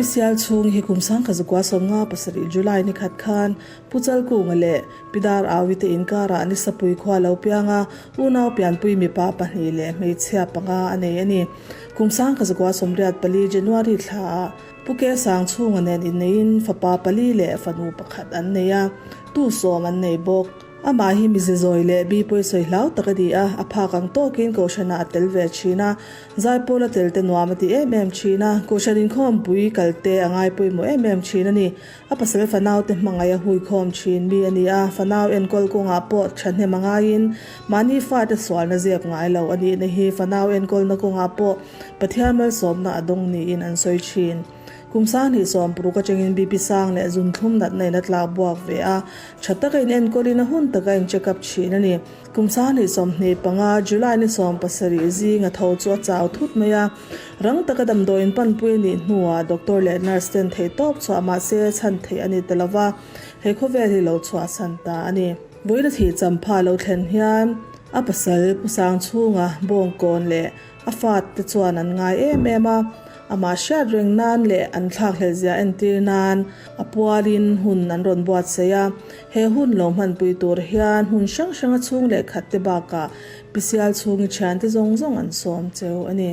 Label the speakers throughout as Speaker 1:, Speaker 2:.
Speaker 1: bisial chung hi kumsang khazukwa somnga pasari July ni khat khan puchal ku ngale pidar awite inkara ani sapui khwa lo pianga unaw pian pui mi pa pahni le mei chhia panga ane ani kumsang khazukwa somriat pali January thla puke sang chung anen inein fapa pali le fanu pakhat an neya tu som an nei bok ama hi mizezoile bi poi soi hlau takadi a apha kang to kin ko shana telve china zaipola telte nuamati china ko sharin khom pui kalte angai poi mo china ni apasel fanau te mangaya hui khom chin bi ani a fanau en kol ko nga po thanhe mangain mani fa te swal na zek ngai lo ani ne hi fanau en kol na ko nga po pathiamal som na adong ni in an soi chin kumsan hi som pruka chengin bipi sang le zun thum nat nei na tla buak ve a thataka in en kolina hun taka in check up china ni kumsan hi som ne panga July ni som pasari zi nga tho chu chaw thut maya rang taka dam do in pan pui ni nuwa doctor le nurse ten thei top chwa ma se chan thei ani talawa he khove hi lo chwa santa ani boina thi champha lo thlen hian apasal pusang chunga bong kon le afat te chuan an ngai ema ama shat reng nan le an thak helzia entir nan apualin hun an ron buat seya he hun lom han pui tur hian hun sang sang chung le khatte ba ka pisial chung chan te zong zong an som cheu ani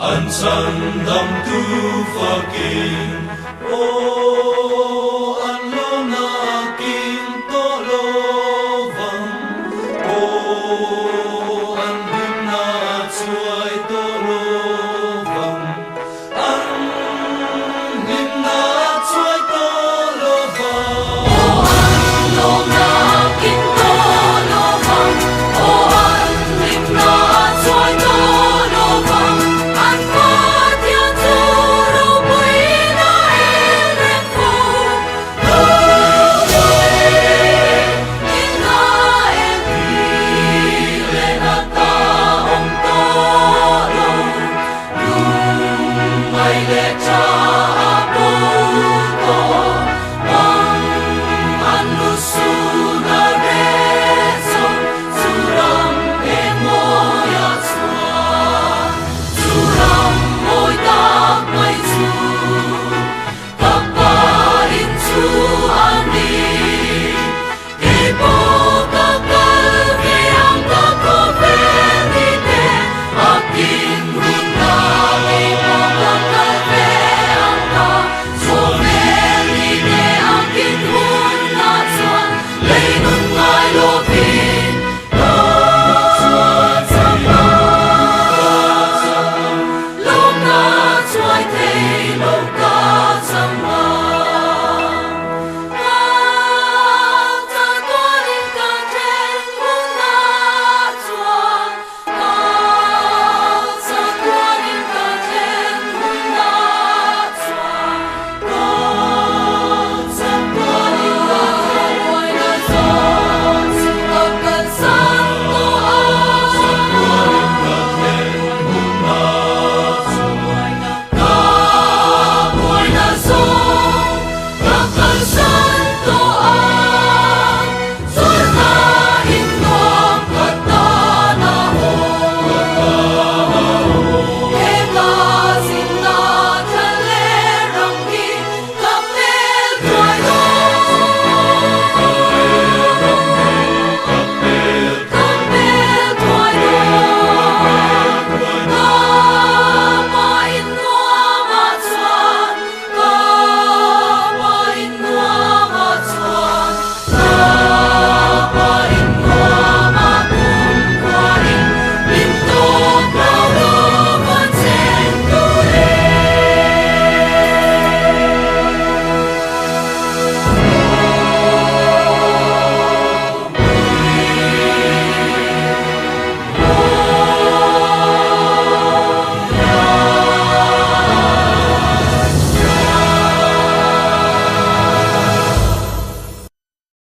Speaker 2: An san dam tu fa king